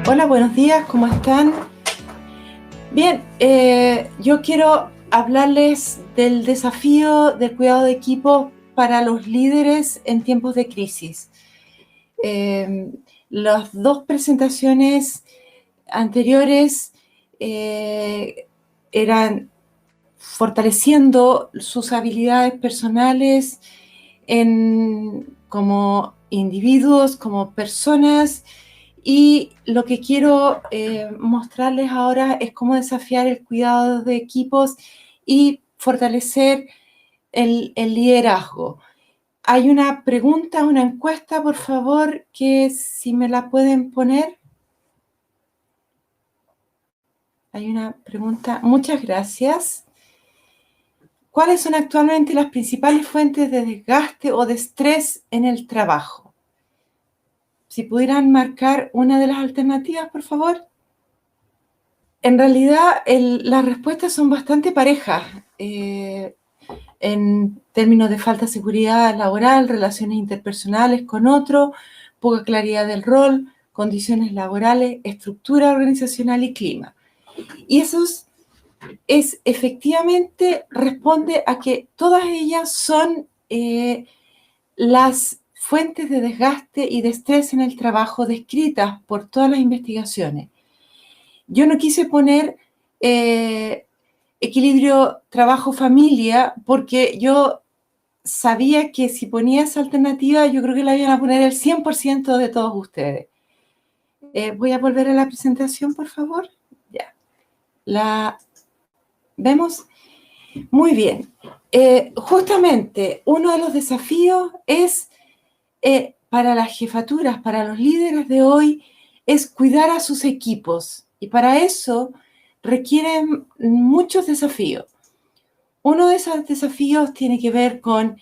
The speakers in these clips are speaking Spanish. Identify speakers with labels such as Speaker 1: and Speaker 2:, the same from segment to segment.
Speaker 1: Hola, buenos días, ¿cómo están? Bien, yo quiero hablarles del desafío del cuidado de equipo para los líderes en tiempos de crisis. Las dos presentaciones anteriores eran fortaleciendo sus habilidades personales como individuos, como personas. Y lo que quiero mostrarles ahora es cómo desafiar el cuidado de equipos y fortalecer el liderazgo. Hay una pregunta, una encuesta, por favor, que si me la pueden poner. Hay una pregunta. Muchas gracias. ¿Cuáles son actualmente las principales fuentes de desgaste o de estrés en el trabajo? Si pudieran marcar una de las alternativas, por favor. En realidad, las respuestas son bastante parejas en términos de falta de seguridad laboral, relaciones interpersonales con otro, poca claridad del rol, condiciones laborales, estructura organizacional y clima. Y eso efectivamente responde a que todas ellas son las fuentes de desgaste y de estrés en el trabajo descritas por todas las investigaciones. Yo no quise poner equilibrio trabajo-familia porque yo sabía que si ponía esa alternativa, yo creo que la iban a poner el 100% de todos ustedes. Voy a volver a la presentación, por favor. Ya. ¿La vemos? Muy bien. Justamente uno de los desafíos es para las jefaturas, para los líderes de hoy, es cuidar a sus equipos. Y para eso requieren muchos desafíos. Uno de esos desafíos tiene que ver con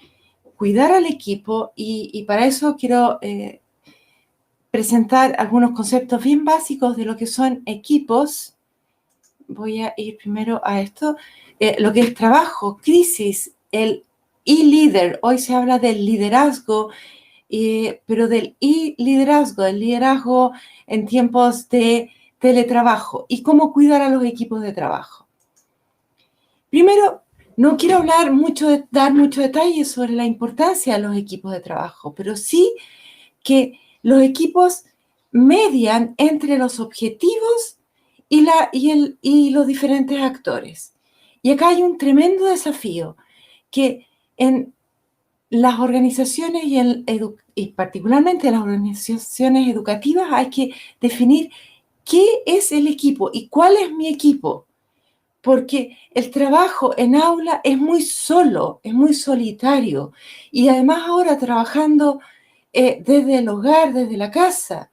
Speaker 1: cuidar al equipo y para eso quiero presentar algunos conceptos bien básicos de lo que son equipos. Voy a ir primero a esto. Lo que es trabajo, crisis, el e-leader. Hoy se habla del liderazgo, pero del liderazgo, el liderazgo en tiempos de teletrabajo y cómo cuidar a los equipos de trabajo. Primero, no quiero dar mucho detalle sobre la importancia de los equipos de trabajo, pero sí que los equipos median entre los objetivos y los diferentes actores. Y acá hay un tremendo desafío que en las organizaciones y particularmente en las organizaciones educativas hay que definir qué es el equipo y cuál es mi equipo. Porque el trabajo en aula es muy solo, es muy solitario. Y además ahora trabajando desde el hogar, desde la casa,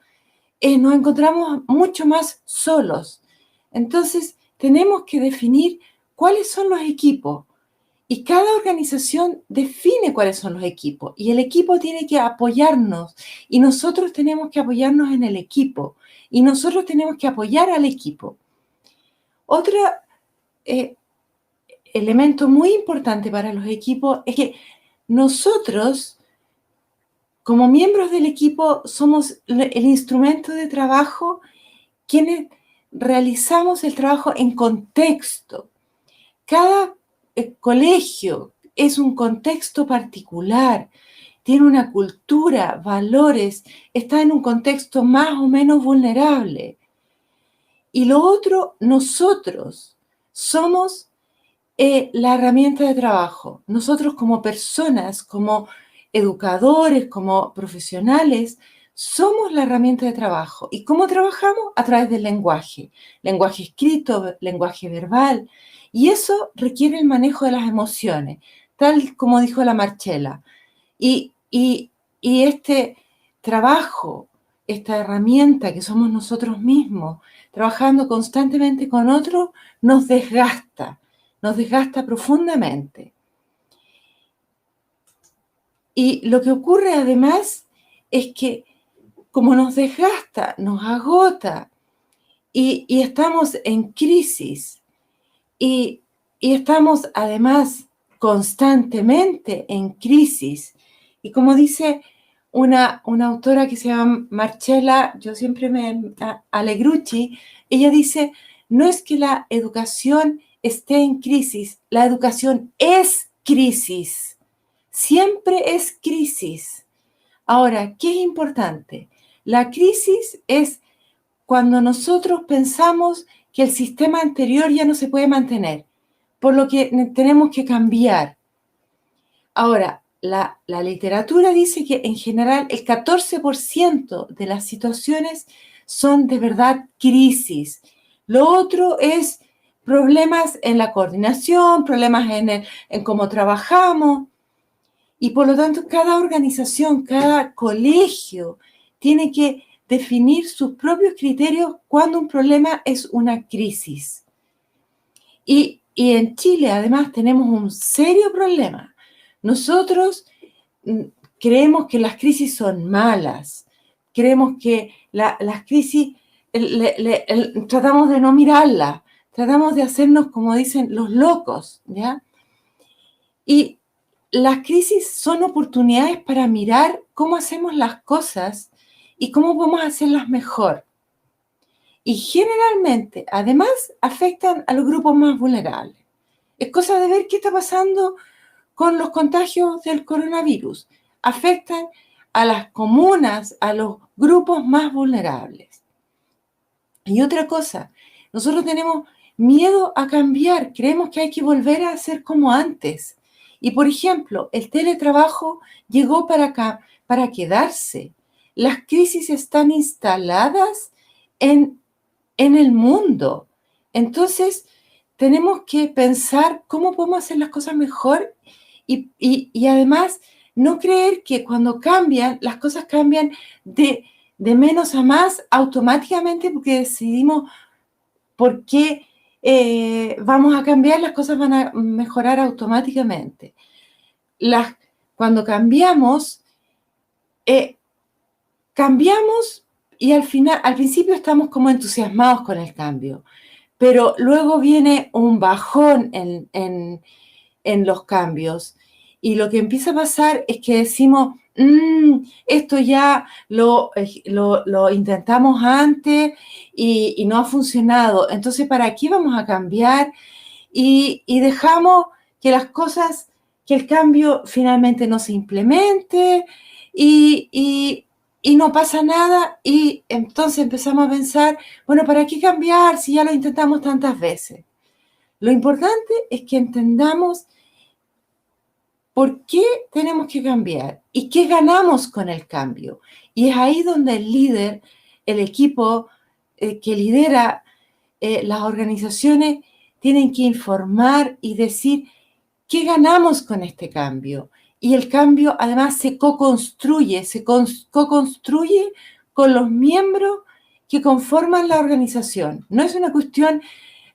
Speaker 1: nos encontramos mucho más solos. Entonces, tenemos que definir cuáles son los equipos. Y cada organización define cuáles son los equipos. Y el equipo tiene que apoyarnos. Y nosotros tenemos que apoyarnos en el equipo. Y nosotros tenemos que apoyar al equipo. Otro elemento muy importante para los equipos es que nosotros, como miembros del equipo, somos el instrumento de trabajo quienes realizamos el trabajo en contexto. Cada colegio es un contexto particular, tiene una cultura, valores, está en un contexto más o menos vulnerable. Y lo otro, nosotros somos la herramienta de trabajo. Nosotros como personas, como educadores, como profesionales, somos la herramienta de trabajo. ¿Y cómo trabajamos? A través del lenguaje. Lenguaje escrito, lenguaje verbal. Y eso requiere el manejo de las emociones, tal como dijo la Marchela. Y este trabajo, esta herramienta que somos nosotros mismos, trabajando constantemente con otros, nos desgasta profundamente. Y lo que ocurre además es que como nos desgasta, nos agota y estamos en crisis y estamos además constantemente en crisis. Y como dice una autora que se llama Marcella, yo siempre Allegrucci, ella dice, no es que la educación esté en crisis, la educación es crisis, siempre es crisis. Ahora, ¿qué es importante? La crisis es cuando nosotros pensamos que el sistema anterior ya no se puede mantener, por lo que tenemos que cambiar. Ahora, la literatura dice que en general el 14% de las situaciones son de verdad crisis. Lo otro es problemas en la coordinación, problemas en cómo trabajamos. Y por lo tanto, cada organización, cada colegio tiene que definir sus propios criterios cuando un problema es una crisis. Y en Chile, además, tenemos un serio problema. Nosotros creemos que las crisis son malas, creemos que las crisis tratamos de no mirarlas, tratamos de hacernos, como dicen, los locos, ¿ya? Y las crisis son oportunidades para mirar cómo hacemos las cosas y cómo podemos hacerlas mejor. Y generalmente, además, afectan a los grupos más vulnerables. Es cosa de ver qué está pasando con los contagios del coronavirus. Afectan a las comunas, a los grupos más vulnerables. Y otra cosa, nosotros tenemos miedo a cambiar, creemos que hay que volver a ser como antes. Y por ejemplo, el teletrabajo llegó para quedarse. Las crisis están instaladas en el mundo. Entonces, tenemos que pensar cómo podemos hacer las cosas mejor y además no creer que cuando cambian, las cosas cambian de menos a más automáticamente porque decidimos por qué vamos a cambiar, las cosas van a mejorar automáticamente. Cuando cambiamos, cambiamos y al principio estamos como entusiasmados con el cambio, pero luego viene un bajón en los cambios. Y lo que empieza a pasar es que decimos, esto ya lo intentamos antes y no ha funcionado. Entonces, ¿para qué vamos a cambiar? Y dejamos que las cosas, que el cambio finalmente no se implemente y no pasa nada. Y entonces empezamos a pensar, bueno, ¿para qué cambiar si ya lo intentamos tantas veces? Lo importante es que entendamos por qué tenemos que cambiar y qué ganamos con el cambio. Y es ahí donde el líder, el equipo que lidera las organizaciones, tienen que informar y decir qué ganamos con este cambio. Y el cambio además se co-construye con los miembros que conforman la organización. No es una cuestión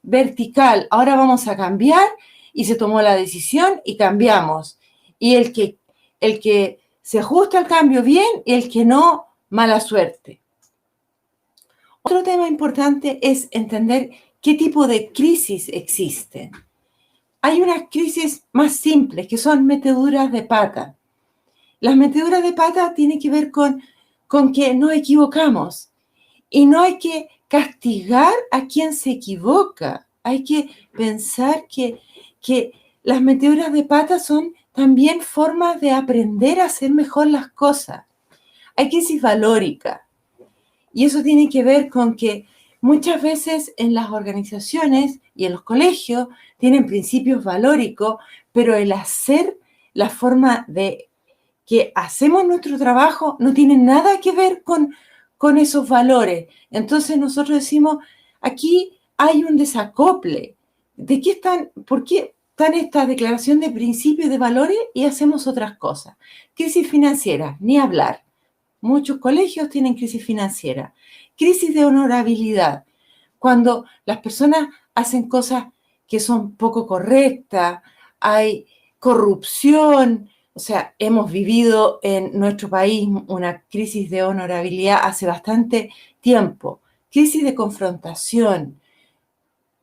Speaker 1: vertical, ahora vamos a cambiar y se tomó la decisión y cambiamos. Y el que se ajusta al cambio bien y el que no, mala suerte. Otro tema importante es entender qué tipo de crisis existen. Hay unas crisis más simples que son meteduras de pata. Las meteduras de pata tienen que ver con que nos equivocamos y no hay que castigar a quien se equivoca. Hay que pensar que las meteduras de pata son también formas de aprender a hacer mejor las cosas. Hay crisis valórica. Y eso tiene que ver con que muchas veces en las organizaciones y en los colegios tienen principios valóricos, pero el hacer, la forma de que hacemos nuestro trabajo no tiene nada que ver con esos valores. Entonces nosotros decimos, aquí hay un desacople. ¿Por qué están esta declaración de principios y de valores y hacemos otras cosas? Crisis financiera, ni hablar. Muchos colegios tienen crisis financiera. Crisis de honorabilidad. Cuando las personas hacen cosas que son poco correctas, hay corrupción. O sea, hemos vivido en nuestro país una crisis de honorabilidad hace bastante tiempo. Crisis de confrontación.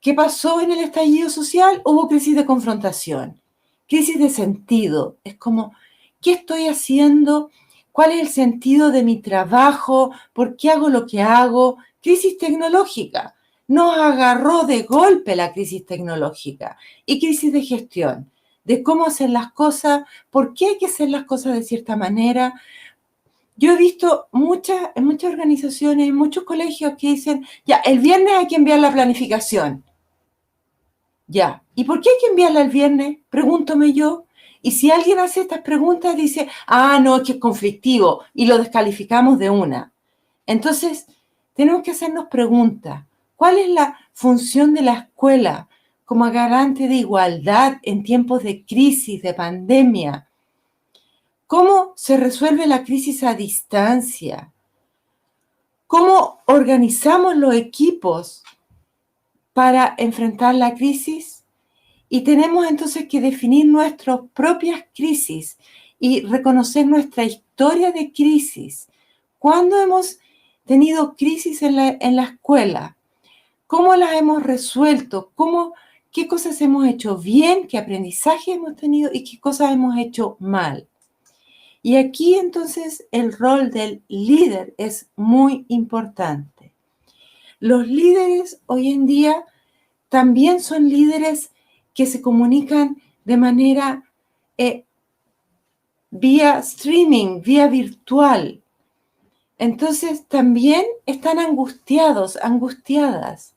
Speaker 1: ¿Qué pasó en el estallido social? Hubo crisis de confrontación. Crisis de sentido. Es como, ¿qué estoy haciendo ¿Cuál es el sentido de mi trabajo? ¿Por qué hago lo que hago? Crisis tecnológica. Nos agarró de golpe la crisis tecnológica y crisis de gestión, de cómo hacer las cosas, por qué hay que hacer las cosas de cierta manera. Yo he visto en muchas organizaciones, en muchos colegios que dicen, ya, el viernes hay que enviar la planificación. Ya, ¿y por qué hay que enviarla el viernes? Pregúntome yo. Y si alguien hace estas preguntas, dice, no, es que es conflictivo, y lo descalificamos de una. Entonces, tenemos que hacernos preguntas. ¿Cuál es la función de la escuela como garante de igualdad en tiempos de crisis, de pandemia? ¿Cómo se resuelve la crisis a distancia? ¿Cómo organizamos los equipos para enfrentar la crisis? Y tenemos entonces que definir nuestras propias crisis y reconocer nuestra historia de crisis. ¿Cuándo hemos tenido crisis en la escuela? ¿Cómo las hemos resuelto? ¿Qué cosas hemos hecho bien? ¿Qué aprendizaje hemos tenido? ¿Y qué cosas hemos hecho mal? Y aquí entonces el rol del líder es muy importante. Los líderes hoy en día también son líderes que se comunican de manera vía streaming, vía virtual. Entonces también están angustiados, angustiadas.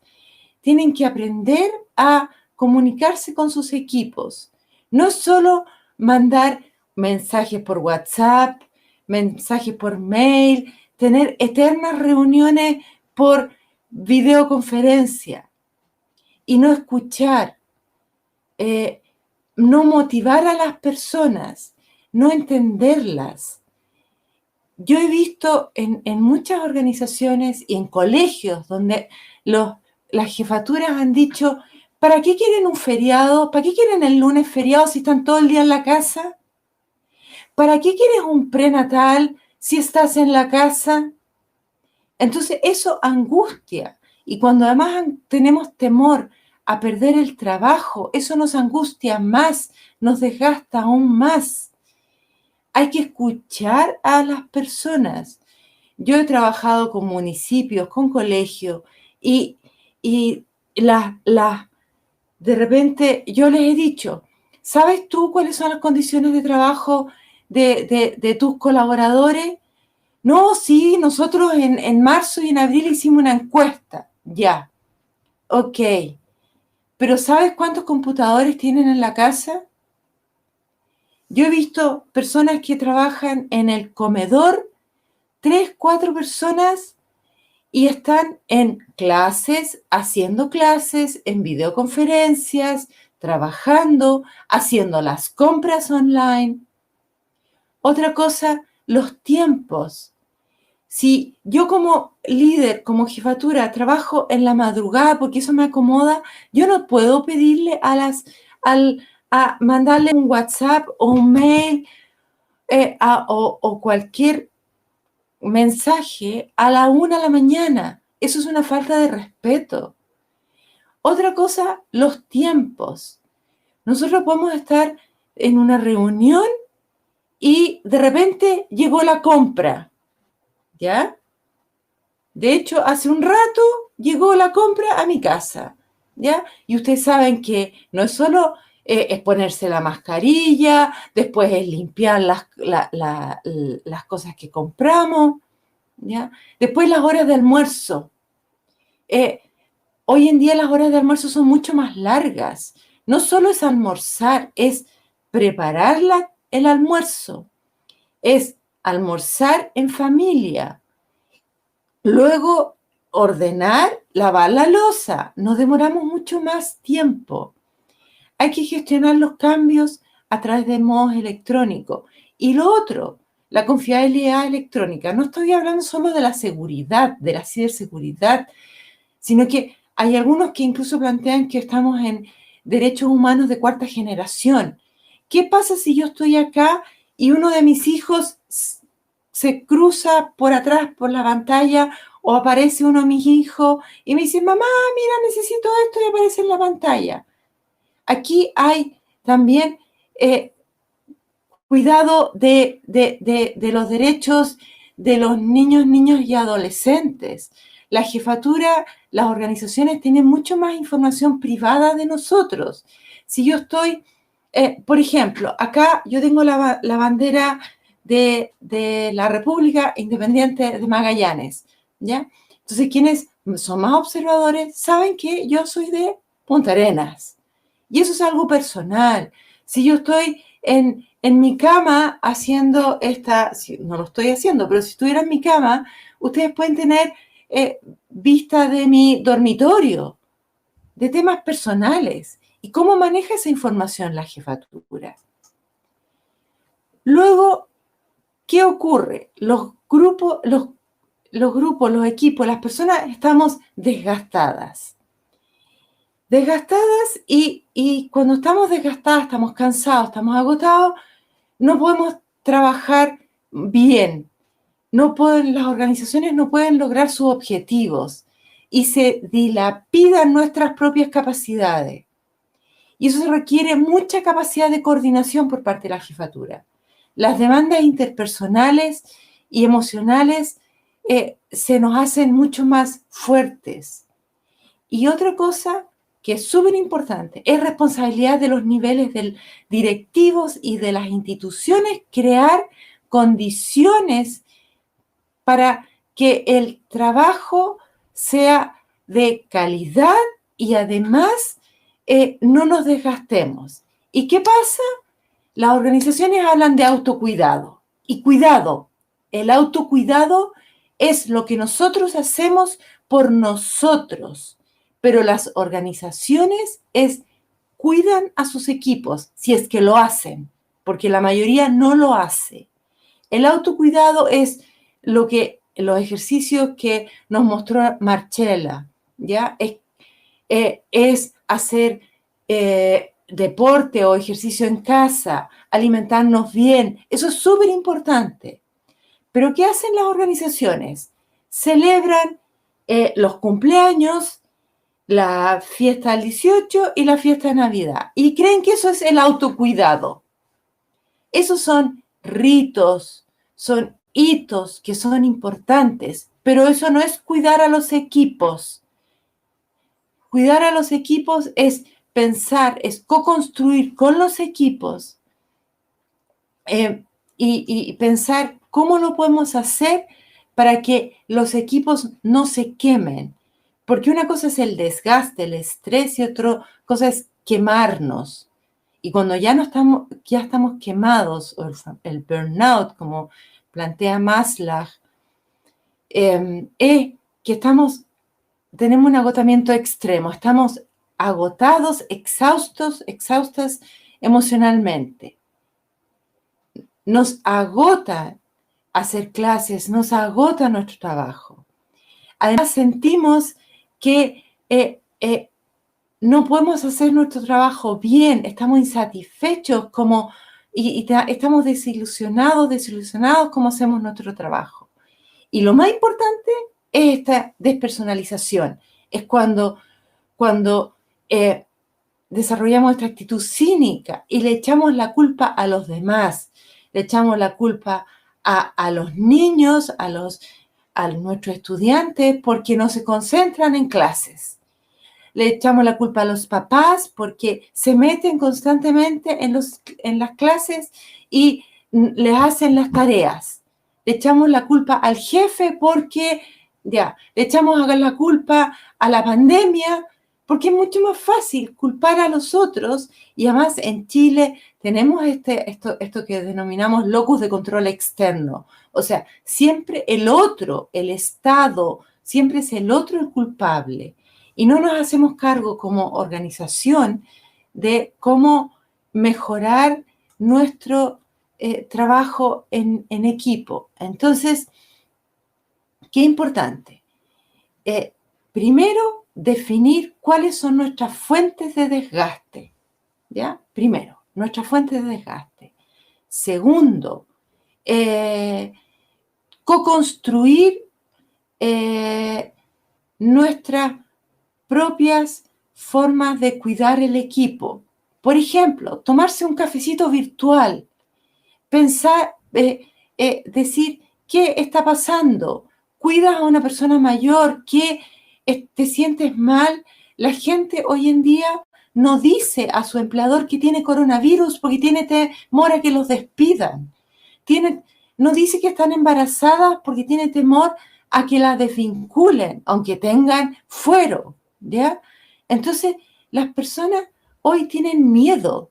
Speaker 1: Tienen que aprender a comunicarse con sus equipos. No solo mandar mensajes por WhatsApp, mensajes por mail, tener eternas reuniones por videoconferencia y no escuchar, no motivar a las personas, no entenderlas. Yo he visto en muchas organizaciones y en colegios donde las jefaturas han dicho, ¿para qué quieren un feriado? ¿Para qué quieren el lunes feriado si están todo el día en la casa? ¿Para qué quieres un prenatal si estás en la casa? Entonces eso angustia. Y cuando además tenemos temor a perder el trabajo, eso nos angustia más, nos desgasta aún más. Hay que escuchar a las personas. Yo he trabajado con municipios, con colegios y de repente yo les he dicho, ¿sabes tú cuáles son las condiciones de trabajo de tus colaboradores? No, sí, nosotros en marzo y en abril hicimos una encuesta. Ya, ok. Pero ¿sabes cuántos computadores tienen en la casa? Yo he visto personas que trabajan en el comedor, 3, 4 personas, y están en clases, haciendo clases, en videoconferencias, trabajando, haciendo las compras online. Otra cosa, los tiempos. Si yo como líder, como jefatura, trabajo en la madrugada porque eso me acomoda, yo no puedo pedirle a mandarle un WhatsApp o un mail o cualquier mensaje a la 1 de la mañana. Eso es una falta de respeto. Otra cosa, los tiempos. Nosotros podemos estar en una reunión y de repente llegó la compra, ¿ya? De hecho, hace un rato llegó la compra a mi casa, ¿ya? Y ustedes saben que no es solo es ponerse la mascarilla, después es limpiar las cosas que compramos, ¿ya? Después las horas de almuerzo. Hoy en día las horas de almuerzo son mucho más largas. No solo es almorzar, es preparar el almuerzo, es almorzar en familia. Luego, ordenar, lavar la loza. Nos demoramos mucho más tiempo. Hay que gestionar los cambios a través de modos electrónicos. Y lo otro, la confiabilidad electrónica. No estoy hablando solo de la seguridad, de la ciberseguridad, sino que hay algunos que incluso plantean que estamos en derechos humanos de cuarta generación. ¿Qué pasa si yo estoy acá y uno de mis hijos se cruza por atrás, por la pantalla, o aparece uno de mis hijos y me dice, mamá, mira, necesito esto, y aparece en la pantalla? Aquí hay también cuidado de los derechos de los niños, niños y adolescentes. La jefatura, las organizaciones tienen mucho más información privada de nosotros. Si yo estoy, por ejemplo, acá yo tengo la bandera de la República Independiente de Magallanes, ¿ya? Entonces, quienes son más observadores saben que yo soy de Punta Arenas. Y eso es algo personal. Si yo estoy en mi cama haciendo no lo estoy haciendo, pero si estuviera en mi cama, ustedes pueden tener vista de mi dormitorio, de temas personales. ¿Y cómo maneja esa información la jefatura? Luego, ¿qué ocurre? Los grupos, los equipos, las personas estamos desgastadas. Desgastadas y cuando estamos desgastadas, estamos cansados, estamos agotados, no podemos trabajar bien. Las organizaciones no pueden lograr sus objetivos y se dilapidan nuestras propias capacidades. Y eso requiere mucha capacidad de coordinación por parte de la jefatura. Las demandas interpersonales y emocionales se nos hacen mucho más fuertes. Y otra cosa que es súper importante es responsabilidad de los niveles directivos y de las instituciones crear condiciones para que el trabajo sea de calidad y además no nos desgastemos. ¿Y qué pasa? Las organizaciones hablan de autocuidado. Y cuidado, el autocuidado es lo que nosotros hacemos por nosotros, pero las organizaciones cuidan a sus equipos, si es que lo hacen, porque la mayoría no lo hace. El autocuidado es los ejercicios que nos mostró Marcela, ¿ya? Es hacer deporte o ejercicio en casa, alimentarnos bien, eso es súper importante. Pero ¿qué hacen las organizaciones? Celebran los cumpleaños, la fiesta del 18 y la fiesta de Navidad. Y creen que eso es el autocuidado. Esos son ritos, son hitos que son importantes, pero eso no es cuidar a los equipos. Cuidar a los equipos es pensar, es co-construir con los equipos y pensar cómo lo podemos hacer para que los equipos no se quemen. Porque una cosa es el desgaste, el estrés y otra cosa es quemarnos. Y cuando ya estamos quemados, o el burnout, como plantea Maslow, es que tenemos un agotamiento extremo, estamos agotados, exhaustas emocionalmente. Nos agota hacer clases, nos agota nuestro trabajo. Además, sentimos que no podemos hacer nuestro trabajo bien, estamos insatisfechos estamos desilusionados como hacemos nuestro trabajo. Y lo más importante es esta despersonalización, es cuando desarrollamos esta actitud cínica y le echamos la culpa a los demás, le echamos la culpa a los niños, a nuestros estudiantes porque no se concentran en clases. Le echamos la culpa a los papás porque se meten constantemente en las clases y les hacen las tareas. Le echamos la culpa al jefe porque, le echamos la culpa a la pandemia porque es mucho más fácil culpar a los otros y además en Chile tenemos esto que denominamos locus de control externo. O sea, siempre el otro, el Estado, siempre es el otro el culpable. Y no nos hacemos cargo como organización de cómo mejorar nuestro trabajo en equipo. Entonces, qué importante. Primero, definir cuáles son nuestras fuentes de desgaste. ¿Ya? Primero, nuestras fuentes de desgaste. Segundo, co-construir nuestras propias formas de cuidar el equipo. Por ejemplo, tomarse un cafecito virtual, pensar, decir, ¿qué está pasando? ¿Cuidas a una persona mayor? ¿Qué te sientes mal? La gente hoy en día no dice a su empleador que tiene coronavirus porque tiene temor a que los despidan. Tiene, no dice que están embarazadas porque tiene temor a que las desvinculen, aunque tengan fuero, ¿ya? Entonces, las personas hoy tienen miedo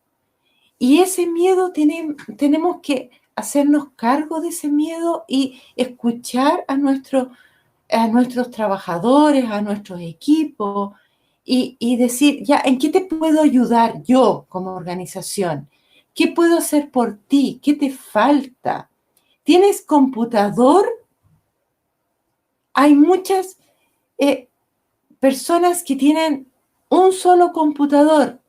Speaker 1: y ese miedo tenemos que hacernos cargo de ese miedo y escuchar a nuestros trabajadores, a nuestros equipos y decir, ya, ¿en qué te puedo ayudar yo como organización? ¿Qué puedo hacer por ti? ¿Qué te falta? ¿Tienes computador? Hay muchas personas que tienen un solo computador.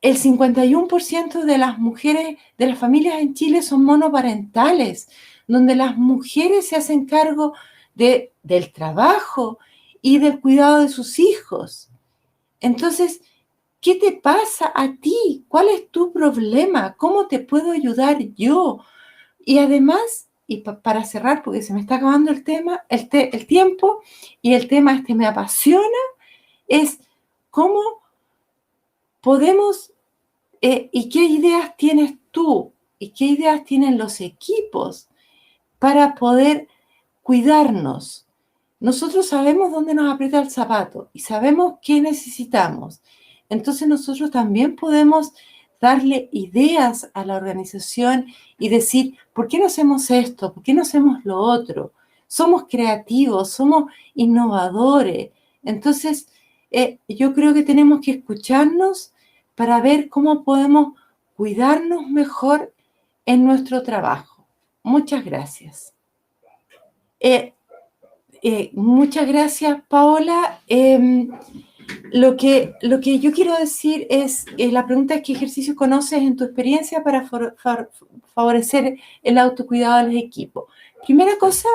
Speaker 1: El 51% de las mujeres, de las familias en Chile son monoparentales, donde las mujeres se hacen cargo del trabajo y del cuidado de sus hijos. Entonces, ¿qué te pasa a ti? ¿Cuál es tu problema? ¿Cómo te puedo ayudar yo? Y además, y para cerrar, porque se me está acabando el tema, el tiempo, y el tema me apasiona, es cómo podemos, y qué ideas tienes tú, y qué ideas tienen los equipos para poder cuidarnos. Nosotros sabemos dónde nos aprieta el zapato y sabemos qué necesitamos. Entonces nosotros también podemos darle ideas a la organización y decir, ¿por qué no hacemos esto? ¿Por qué no hacemos lo otro? Somos creativos, somos innovadores. Entonces, yo creo que tenemos que escucharnos para ver cómo podemos cuidarnos mejor en nuestro trabajo. Muchas gracias. Muchas gracias, Paola. Lo que yo quiero decir es, la pregunta es, ¿qué ejercicios conoces en tu experiencia para favorecer el autocuidado de los equipos? Primera cosa,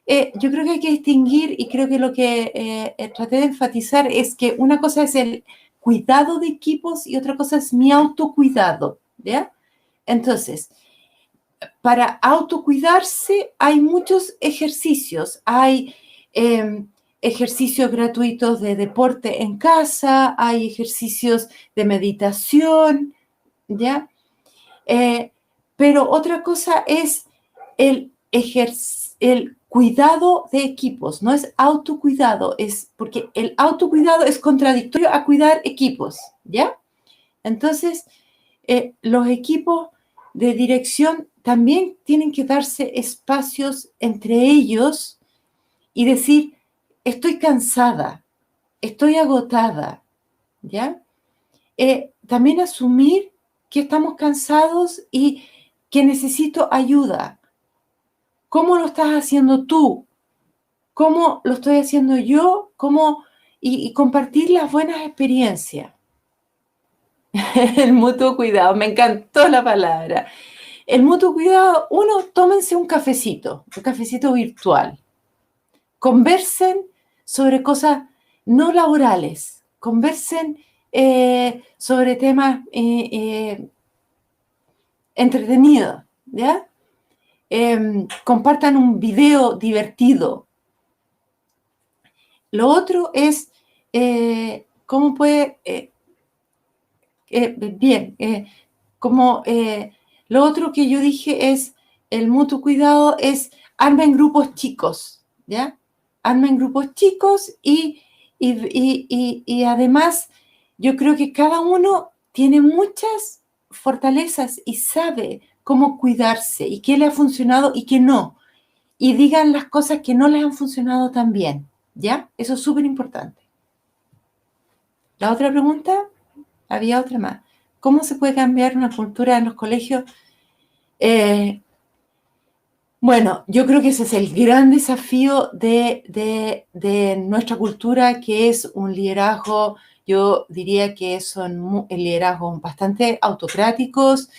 Speaker 1: yo creo que hay que distinguir, y creo que lo que traté de enfatizar es que una cosa es el cuidado de equipos y otra cosa es mi autocuidado, ¿ya? Entonces, para autocuidarse hay muchos ejercicios. Hay ejercicios gratuitos de deporte en casa, hay ejercicios de meditación, ¿ya? Pero otra cosa es el cuidado de equipos, no es autocuidado, es porque el autocuidado es contradictorio a cuidar equipos, ¿ya? Entonces, los equipos de dirección también tienen que darse espacios entre ellos y decir, estoy cansada, estoy agotada, ¿ya? También asumir que estamos cansados y que necesito ayuda. ¿Cómo lo estás haciendo tú? ¿Cómo lo estoy haciendo yo? Y compartir las buenas experiencias. El mutuo cuidado, me encantó la palabra. El mutuo cuidado, tómense un cafecito virtual. Conversen sobre cosas no laborales, conversen sobre temas entretenidos, ¿ya? Compartan un video divertido. Lo otro es cómo puede... bien, como lo otro que yo dije es, el mutuo cuidado es, armen grupos chicos, ¿ya? Armen grupos chicos y además yo creo que cada uno tiene muchas fortalezas y sabe cómo cuidarse y qué le ha funcionado y qué no. Y digan las cosas que no les han funcionado tan bien, ¿ya? Eso es súper importante. La otra pregunta, había otra más. ¿Cómo se puede cambiar una cultura en los colegios? Bueno, yo creo que ese es el gran desafío de nuestra cultura, que es un liderazgo, yo diría que son liderazgos bastante autocráticos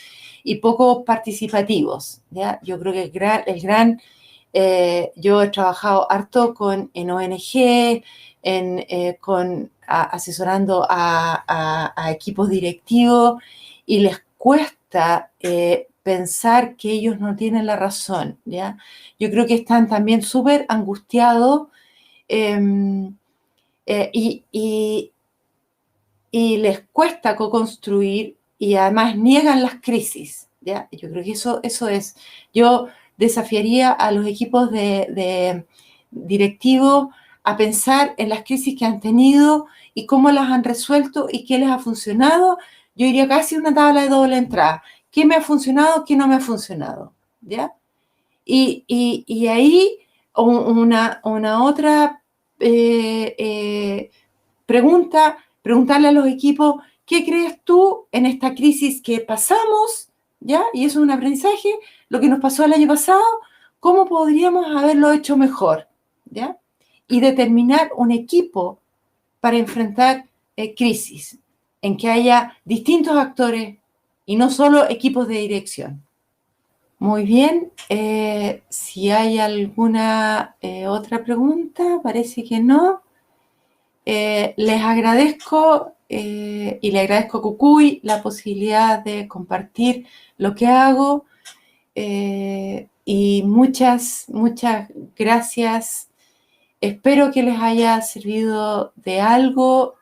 Speaker 1: y poco participativos, ¿ya? Yo creo que yo he trabajado harto en ONG, asesorando a equipos directivos y les cuesta pensar que ellos no tienen la razón, ¿ya? Yo creo que están también súper angustiados y les cuesta co-construir y además niegan las crisis, ¿ya? Yo creo que eso es. Yo desafiaría a los equipos de directivos a pensar en las crisis que han tenido y cómo las han resuelto y qué les ha funcionado. Yo iría casi una tabla de doble entrada. ¿Qué me ha funcionado? ¿Qué no me ha funcionado? ¿Ya? Y ahí una otra preguntarle a los equipos, ¿qué crees tú en esta crisis que pasamos? ¿Ya? Y eso es un aprendizaje, lo que nos pasó el año pasado, ¿cómo podríamos haberlo hecho mejor? ¿Ya? Y determinar un equipo para enfrentar crisis, en que haya distintos actores y no solo equipos de dirección. Muy bien, si hay alguna otra pregunta, parece que no. Les agradezco y le agradezco a Cucuy la posibilidad de compartir lo que hago y muchas gracias. Espero que les haya servido de algo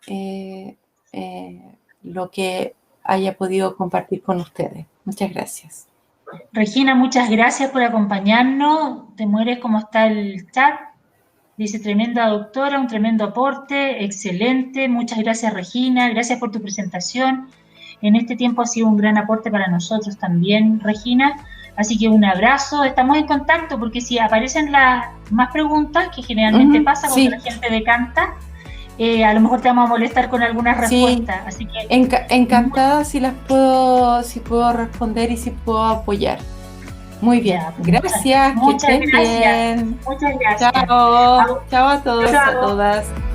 Speaker 1: lo que haya podido compartir con ustedes. Muchas gracias.
Speaker 2: Regina, muchas gracias por acompañarnos. Te mueres como está el chat. Dice, tremenda doctora, un tremendo aporte, excelente. Muchas gracias, Regina. Gracias por tu presentación. En este tiempo ha sido un gran aporte para nosotros también, Regina. Así que un abrazo. Estamos en contacto porque si aparecen las más preguntas, que generalmente pasa cuando la gente decanta, a lo mejor te vamos a molestar con algunas respuestas. Así que
Speaker 1: encantada si puedo responder y si puedo apoyar. Muy bien, gracias.
Speaker 2: Muchas gracias. Muchas gracias.
Speaker 1: Chao a todos, a todas.